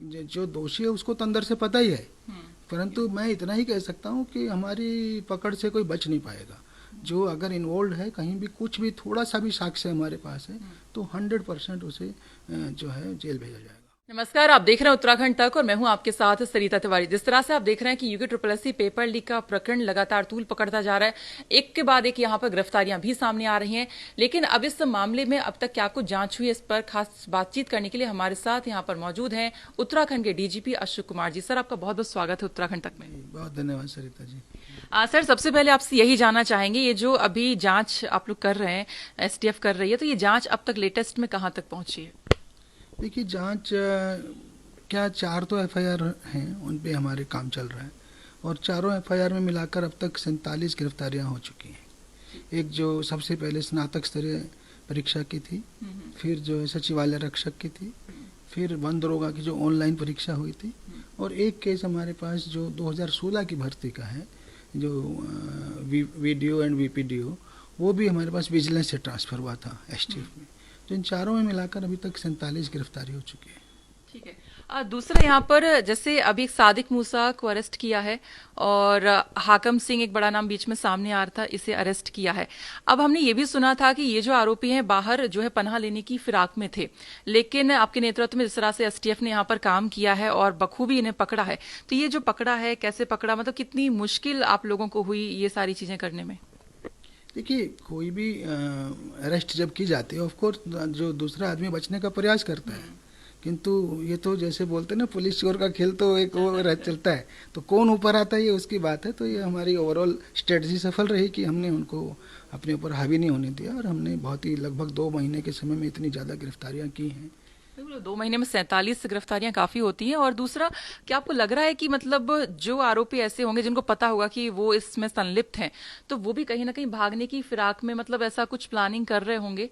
जो दोषी है उसको तो अंदर से पता ही है, परंतु मैं इतना ही कह सकता हूँ कि हमारी पकड़ से कोई बच नहीं पाएगा। जो अगर इन्वॉल्व है कहीं भी, कुछ भी थोड़ा सा भी साक्ष्य हमारे पास है, तो 100% उसे जो है जेल भेजा जाएगा। नमस्कार, आप देख रहे हैं उत्तराखंड तक और मैं हूं आपके साथ सरिता तिवारी। जिस तरह से आप देख रहे हैं कि UK triple SC paper leak का प्रकरण लगातार तूल पकड़ता जा रहा है, एक के बाद एक यहां पर गिरफ्तारियां भी सामने आ रही हैं। लेकिन अब इस मामले में अब तक क्या कुछ जांच हुई, इस पर खास बातचीत करने के लिए हमारे साथ यहां पर मौजूद हैं उत्तराखंड के डीजीपी अशोक कुमार जी। सर, आपका बहुत बहुत स्वागत है उत्तराखंड तक में। बहुत धन्यवाद सरिता जी। सर, सबसे पहले आपसे यही जानना चाहेंगे, ये जो अभी जांच आप लोग कर रहे हैं, एसटीएफ कर रही है, तो ये जांच अब तक लेटेस्ट में कहां तक पहुंची है? देखिए, जांच क्या 4 तो एफआईआर हैं, उन पे हमारे काम चल रहा है, और चारों एफआईआर में मिलाकर अब तक 47 गिरफ्तारियां हो चुकी हैं। एक जो सबसे पहले स्नातक स्तरीय परीक्षा की थी, फिर जो है सचिवालय रक्षक की थी, फिर वन दरोगा की जो ऑनलाइन परीक्षा हुई थी, और एक केस हमारे पास जो 2016 की भर्ती का है, जो वीडियो एंड वीपीडीओ, वो भी हमारे पास विजिलेंस से ट्रांसफ़र हुआ था एसटीएफ में। तो इन चारों में मिलाकर अभी तक 47 गिरफ्तारी हो चुकी है। ठीक है। दूसरा यहाँ पर जैसे अभी एक सादिक मूसा को अरेस्ट किया है और हाकम सिंह, एक बड़ा नाम बीच में सामने आ रहा था, इसे अरेस्ट किया है। अब हमने ये भी सुना था कि ये जो आरोपी हैं बाहर जो है पनाह लेने की फिराक में थे, लेकिन आपके नेतृत्व में जिस तरह से एसटीएफ ने यहाँ पर काम किया है और बखूबी इन्हें पकड़ा है, तो ये जो पकड़ा है कैसे पकड़ा, मतलब कितनी मुश्किल आप लोगों को हुई ये सारी चीजें करने में? देखिए, कोई भी अरेस्ट जब की जाती है, ऑफ कोर्स जो दूसरा आदमी बचने का प्रयास करता है, किंतु ये तो जैसे बोलते हैं ना, पुलिस चोर का खेल तो एक वो चलता है, तो कौन ऊपर आता है ये उसकी बात है। तो ये हमारी ओवरऑल स्ट्रेटजी सफल रही कि हमने उनको अपने ऊपर हावी नहीं होने दिया, और हमने बहुत ही लगभग 2 महीने के समय में इतनी ज़्यादा गिरफ्तारियां की हैं। बिल्कुल, 2 महीने में 47 गिरफ्तारियां काफी होती हैं। और दूसरा, क्या आपको लग रहा है कि मतलब जो आरोपी ऐसे होंगे जिनको पता होगा कि वो इसमें संलिप्त हैं, तो वो भी कहीं ना कहीं भागने की फिराक में मतलब ऐसा कुछ प्लानिंग कर रहे होंगे?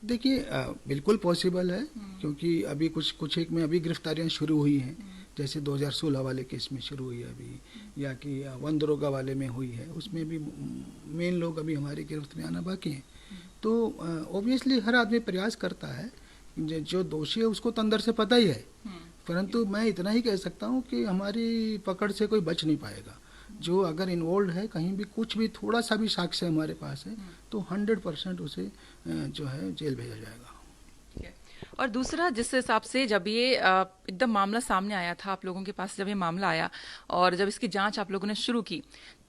देखिए, बिल्कुल पॉसिबल है, क्योंकि अभी कुछ कुछ एक में अभी गिरफ्तारियां शुरू हुई हैं, जैसे 2016 वाले केस में शुरू हुई है अभी, या कि वन दरोगा वाले में हुई है, उसमें भी मेन लोग अभी हमारी गिरफ्त में आना बाकी हैं। तो ऑब्वियसली हर आदमी प्रयास करता है, जो दोषी है उसको तो अंदर से पता ही है, परंतु मैं इतना ही कह सकता हूँ कि हमारी पकड़ से कोई बच नहीं पाएगा। जो अगर इन्वॉल्व है कहीं भी, कुछ भी थोड़ा सा भी साक्ष्य हमारे पास है, तो 100% उसे जो है जेल भेजा जाएगा। ठीक है। और दूसरा, जिस हिसाब से जब ये एकदम मामला सामने आया था आप लोगों के पास, जब ये मामला आया और जब इसकी जांच आप लोगों ने शुरू की,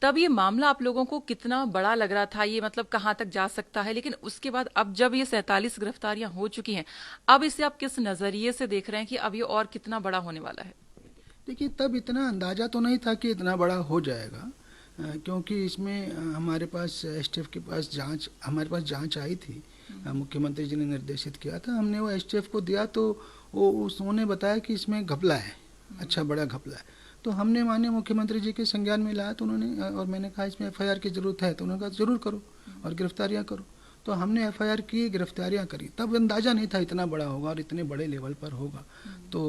तब ये मामला आप लोगों को कितना बड़ा लग रहा था, ये मतलब कहाँ तक जा सकता है? लेकिन उसके बाद अब जब ये 47 गिरफ्तारियां हो चुकी हैं, अब इसे आप किस नजरिए से देख रहे हैं कि अब ये और कितना बड़ा होने वाला है? देखिए, तब इतना अंदाज़ा तो नहीं था कि इतना बड़ा हो जाएगा, क्योंकि इसमें हमारे पास एसटीएफ के पास जांच, हमारे पास जांच आई थी, मुख्यमंत्री जी ने निर्देशित किया था, हमने वो एसटीएफ को दिया, तो वो उन्होंने बताया कि इसमें घपला है, अच्छा बड़ा घपला है। तो हमने माननीय मुख्यमंत्री जी के संज्ञान में लाया, तो उन्होंने, और मैंने कहा इसमें एफआईआर की ज़रूरत है, तो उन्होंने कहा ज़रूर करो और गिरफ्तारियाँ करो। तो हमने एफआईआर की, गिरफ्तारियाँ करी। तब अंदाज़ा नहीं था इतना बड़ा होगा और इतने बड़े लेवल पर होगा। तो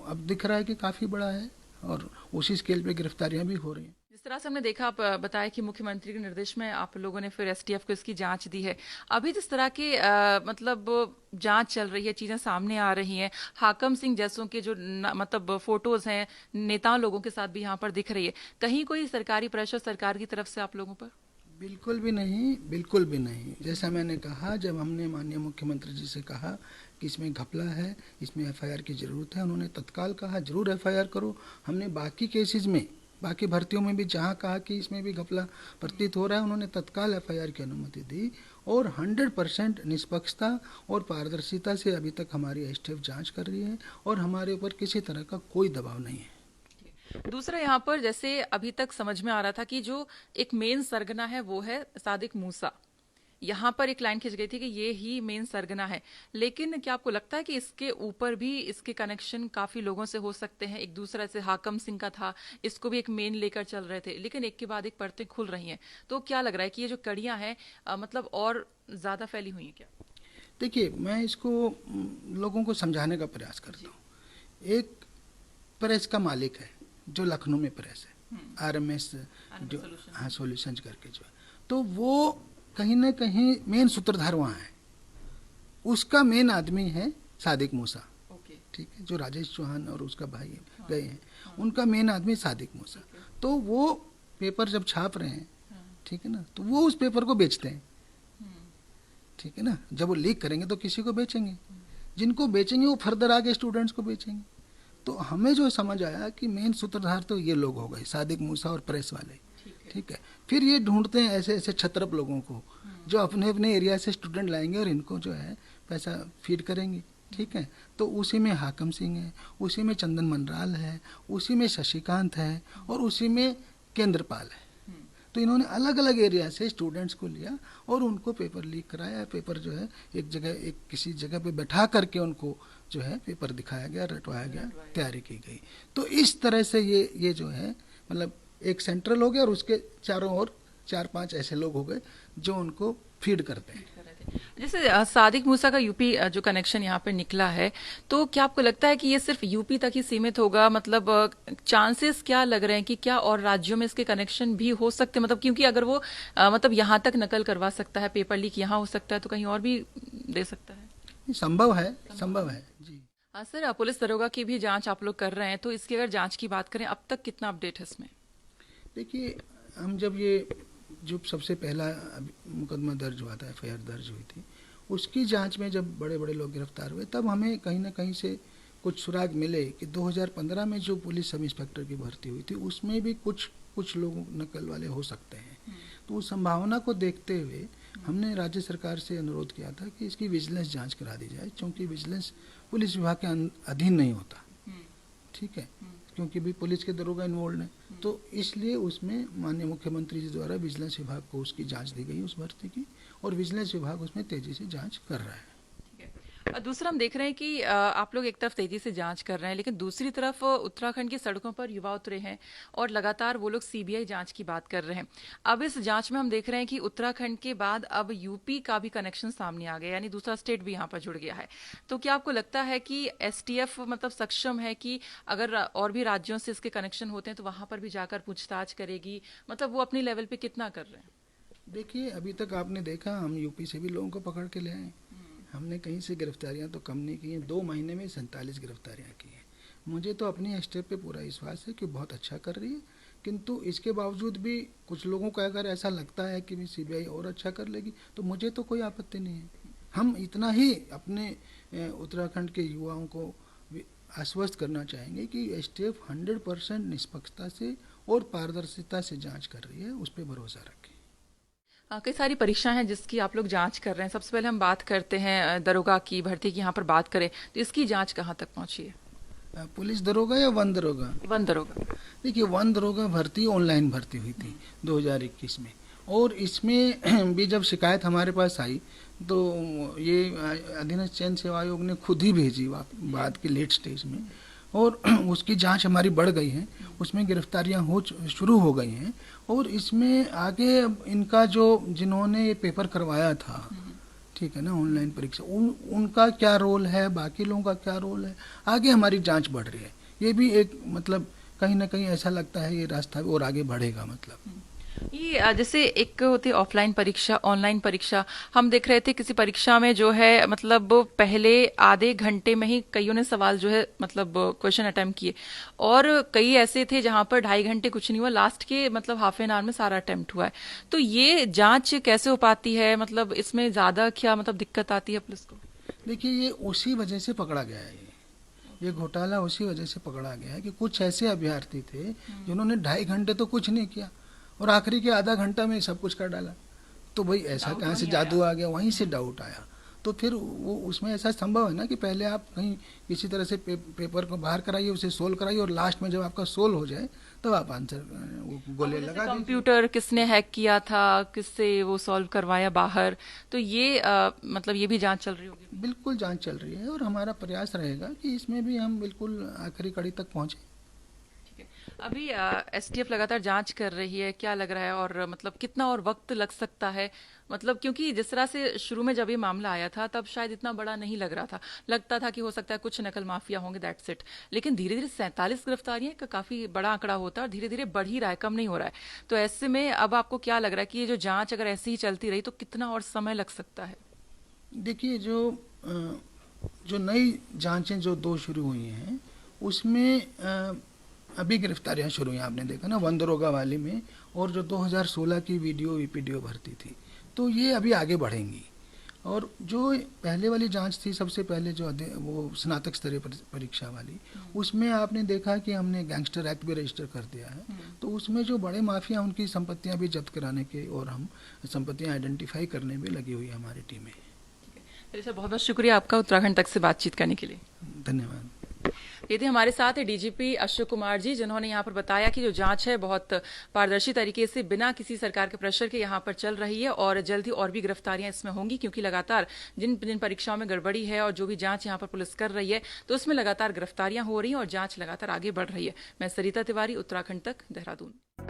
अब दिख रहा है कि काफ़ी बड़ा है, और उसी स्केल पे गिरफ्तारियां भी हो रही हैं। जिस तरह से हमने देखा, आप बताया कि मुख्यमंत्री के निर्देश में आप लोगों ने फिर एसटीएफ को इसकी जांच दी है। अभी जिस तरह की मतलब जांच चल रही है, चीजें सामने आ रही हैं, हाकम सिंह जैसों के जो मतलब फोटोज हैं नेताओं लोगों के साथ भी यहाँ पर दिख रही है, कहीं कोई सरकारी प्रेशर सरकार की तरफ से आप लोगों पर? बिल्कुल भी नहीं, बिल्कुल भी नहीं। जैसा मैंने कहा, जब हमने माननीय मुख्यमंत्री जी से कहा कि इसमें घपला है, इसमें एफआईआर की ज़रूरत है, उन्होंने तत्काल कहा ज़रूर एफआईआर करो। हमने बाकी केसेस में, बाकी भर्तियों में भी जहां कहा कि इसमें भी घपला प्रतीत हो रहा है, उन्होंने तत्काल एफआईआर की अनुमति दी, और 100% निष्पक्षता और पारदर्शिता से अभी तक हमारी एसटीएफ जांच कर रही है, और हमारे ऊपर किसी तरह का कोई दबाव नहीं है। दूसरा, यहाँ पर जैसे अभी तक समझ में आ रहा था कि जो एक मेन सरगना है वो है सादिक मूसा, यहाँ पर एक लाइन खिंच गई थी कि ये ही मेन सरगना है। लेकिन क्या आपको लगता है कि इसके ऊपर भी इसके कनेक्शन काफी लोगों से हो सकते हैं? एक दूसरा से हाकम सिंह का था, इसको भी एक मेन लेकर चल रहे थे, लेकिन एक के बाद एक परतें खुल रही हैं। तो क्या लग रहा है कि ये जो कड़ियां हैं मतलब और ज्यादा फैली हुई हैं क्या? देखिए, मैं इसको लोगों को समझाने का प्रयास करता हूँ। एक प्रेस का मालिक है जो लखनऊ में प्रेस है, आरएमएस, जो, हाँ, सॉल्यूशंस करके जो है, तो वो कहीं ना कहीं मेन सूत्रधार वहाँ है। उसका मेन आदमी है सादिक मूसा। ओके। ठीक है, जो राजेश चौहान और उसका भाई गए हैं, उनका मेन आदमी सादिक मूसा। तो वो पेपर जब छाप रहे हैं, ठीक है ना, तो वो उस पेपर को बेचते हैं, ठीक है ना। जब वो लीक करेंगे तो किसी को बेचेंगे, जिनको बेचेंगे वो फर्दर आगे स्टूडेंट्स को बेचेंगे। तो हमें जो समझ आया कि मेन सूत्रधार तो ये लोग हो गए, सादिक मूसा और प्रेस वाले, ठीक है। फिर ये ढूंढते हैं ऐसे ऐसे छत्रप लोगों को जो अपने अपने एरिया से स्टूडेंट लाएंगे और इनको जो है पैसा फीड करेंगे, ठीक है। तो उसी में हाकम सिंह है, उसी में चंदन मनराल है, उसी में शशिकांत है और उसी में केंद्रपाल है। तो इन्होंने अलग अलग एरिया से स्टूडेंट्स को लिया और उनको पेपर लीक कराया। पेपर जो है एक जगह, एक किसी जगह पे बैठा करके उनको जो है पेपर दिखाया गया, रटवाया गया, तैयारी की गई। तो इस तरह से ये जो है मतलब एक सेंट्रल हो गया और उसके चारों ओर 4-5 ऐसे लोग हो गए जो उनको फीड करते हैं। जैसे सादिक मूसा का यूपी जो कनेक्शन यहाँ पे निकला है, तो क्या आपको लगता है कि ये सिर्फ यूपी तक ही सीमित होगा? मतलब चांसेस क्या लग रहे हैं कि क्या और राज्यों में इसके कनेक्शन भी हो सकते हैं? मतलब क्योंकि अगर वो मतलब यहाँ तक नकल करवा सकता है, पेपर लीक यहाँ हो सकता है, तो कहीं और भी दे सकता है। संभव है, संभव है जी। सर, पुलिस दरोगा की भी जांच आप लोग कर रहे हैं, तो इसकी अगर जांच की बात करें, अब तक कितना अपडेट है इसमें? देखिए, हम जब ये जो सबसे पहला मुकदमा दर्ज हुआ था, एफआईआर दर्ज हुई थी, उसकी जांच में जब बड़े बड़े लोग गिरफ्तार हुए, तब हमें कहीं ना कहीं से कुछ सुराग मिले कि 2015 में जो पुलिस सब इंस्पेक्टर की भर्ती हुई थी उसमें भी कुछ लोग नकल वाले हो सकते हैं। तो उस संभावना को देखते हुए हमने राज्य सरकार से अनुरोध किया था कि इसकी विजिलेंस जांच करा दी जाए, क्योंकि विजिलेंस पुलिस विभाग के अधीन नहीं होता, ठीक है, क्योंकि भी पुलिस के दरोगा इन्वॉल्व हैं। तो इसलिए उसमें माननीय मुख्यमंत्री जी द्वारा विजिलेंस विभाग को उसकी जांच दी गई उस भर्ती की, और विजिलेंस विभाग उसमें तेजी से जांच कर रहा है। दूसरा हम देख रहे हैं कि आप लोग एक तरफ तेजी से जांच कर रहे हैं, लेकिन दूसरी तरफ उत्तराखंड की सड़कों पर युवा उतरे हैं और लगातार वो लोग सीबीआई जांच की बात कर रहे हैं। अब इस जांच में हम देख रहे हैं कि उत्तराखंड के बाद अब यूपी का भी कनेक्शन सामने आ गया, यानी दूसरा स्टेट भी यहाँ पर जुड़ गया है। तो क्या आपको लगता है कि एसटीएफ मतलब सक्षम है कि अगर और भी राज्यों से इसके कनेक्शन होते हैं तो वहां पर भी जाकर पूछताछ करेगी? मतलब वो अपनी लेवल पे कितना कर रहे हैं? देखिए, अभी तक आपने देखा हम यूपी से भी लोगों को पकड़ के ले आए, हमने कहीं से गिरफ्तारियां तो कम नहीं की हैं। 2 महीने में 47 गिरफ्तारियां की हैं। मुझे तो अपनी एसटीएफ पे पूरा विश्वास है कि बहुत अच्छा कर रही है, किंतु इसके बावजूद भी कुछ लोगों का अगर ऐसा लगता है कि सीबीआई और अच्छा कर लेगी तो मुझे तो कोई आपत्ति नहीं है। हम इतना ही अपने उत्तराखंड के युवाओं को आश्वस्त करना चाहेंगे कि एसटीएफ 100% निष्पक्षता से और पारदर्शिता से जांच कर रही है, उस पर भरोसा रखें। कई सारी परीक्षाएं हैं जिसकी आप लोग जांच कर रहे हैं। सबसे पहले हम बात करते हैं दरोगा की भर्ती की। यहाँ पर बात करें तो इसकी जांच कहाँ तक पहुंची है? पुलिस दरोगा या वन दरोगा? वन दरोगा। देखिए, वन दरोगा भर्ती ऑनलाइन भर्ती हुई थी 2021 में, और इसमें भी जब शिकायत हमारे पास आई तो ये अधीनस्थ चयन सेवा आयोग ने खुद ही भेजी बाद के लेट स्टेज में, और उसकी जांच हमारी बढ़ गई है, उसमें गिरफ्तारियां शुरू हो गई हैं। और इसमें आगे इनका जो जिन्होंने ये पेपर करवाया था, ठीक है ना, ऑनलाइन परीक्षा, उनका क्या रोल है, बाकी लोगों का क्या रोल है, आगे हमारी जांच बढ़ रही है। ये भी एक मतलब कहीं ना कहीं ऐसा लगता है ये रास्ता और आगे बढ़ेगा। मतलब ये जैसे एक होती है ऑफलाइन परीक्षा, ऑनलाइन परीक्षा। हम देख रहे थे किसी परीक्षा में जो है मतलब पहले आधे घंटे में ही कईयों ने सवाल जो है मतलब क्वेश्चन अटेम्प्ट किए, और कई ऐसे थे जहां पर 2.5 घंटे कुछ नहीं हुआ, लास्ट के मतलब हाफ एन आवर में सारा अटेम्प्ट हुआ है। तो ये जांच कैसे हो पाती है? मतलब इसमें ज्यादा क्या मतलब दिक्कत आती है पुलिस को? देखिए, ये उसी वजह से पकड़ा गया है, ये घोटाला उसी वजह से पकड़ा गया है कि कुछ ऐसे अभ्यर्थी थे जिन्होंने 2.5 घंटे तो कुछ नहीं किया और आखिरी के आधा घंटा में सब कुछ कर डाला। तो भाई ऐसा कहाँ से जादू आ गया? वहीं से डाउट आया। तो फिर वो उसमें ऐसा संभव है ना कि पहले आप कहीं किसी तरह से पेपर को बाहर कराइए, उसे सोल्व कराइए, और लास्ट में जब आपका सोल्व हो जाए तब आप आंसर गोले लगा दीजिए। कंप्यूटर किसने हैक किया था, किससे वो सॉल्व करवाया बाहर, तो ये मतलब ये भी जांच चल रही होगी? बिल्कुल जांच चल रही है, और हमारा प्रयास रहेगा कि इसमें भी हम बिल्कुल आखिरी कड़ी तक पहुंचे। अभी एसटीएफ लगातार जांच कर रही है, क्या लग रहा है? और मतलब कितना और वक्त लग सकता है? मतलब क्योंकि जिस तरह से शुरू में जब ये मामला आया था तब शायद इतना बड़ा नहीं लग रहा था, लगता था कि हो सकता है कुछ नकल माफिया होंगे, दैट्स इट। लेकिन धीरे धीरे 47 गिरफ्तारियां का काफी बड़ा आंकड़ा होता है और धीरे धीरे बढ़ ही रहा है, कम नहीं हो रहा है। तो ऐसे में अब आपको क्या लग रहा है कि ये जो जांच अगर ऐसी ही चलती रही तो कितना और समय लग सकता है? देखिए, जो जो नई जांचें जो 2 शुरू हुई हैं उसमें अभी गिरफ्तारियां शुरू हुई, आपने देखा ना, वन दरोगा वाली में, और जो 2016 की वीडियो वीपीडीओ भर्ती थी, तो ये अभी आगे बढ़ेंगी। और जो पहले वाली जांच थी, सबसे पहले जो वो स्नातक स्तरीय परीक्षा वाली, उसमें आपने देखा कि हमने गैंगस्टर एक्ट भी रजिस्टर कर दिया है। तो उसमें जो बड़े माफिया, उनकी संपत्तियां भी जब्त कराने के और हम संपत्तियां आइडेंटिफाई करने में लगी हुई है हमारी टीमें। चलिए सर, बहुत बहुत शुक्रिया आपका उत्तराखंड तक से बातचीत करने के लिए। धन्यवाद। ये थे हमारे साथ डीजीपी अशोक कुमार जी, जिन्होंने यहाँ पर बताया कि जो जांच है बहुत पारदर्शी तरीके से बिना किसी सरकार के प्रेशर के यहाँ पर चल रही है और जल्द ही और भी गिरफ्तारियां इसमें होंगी, क्योंकि लगातार जिन जिन परीक्षाओं में गड़बड़ी है और जो भी जांच यहाँ पर पुलिस कर रही है, तो उसमें लगातार गिरफ्तारियां हो रही हैं और जांच लगातार आगे बढ़ रही है। मैं सरिता तिवारी, उत्तराखंड तक, देहरादून।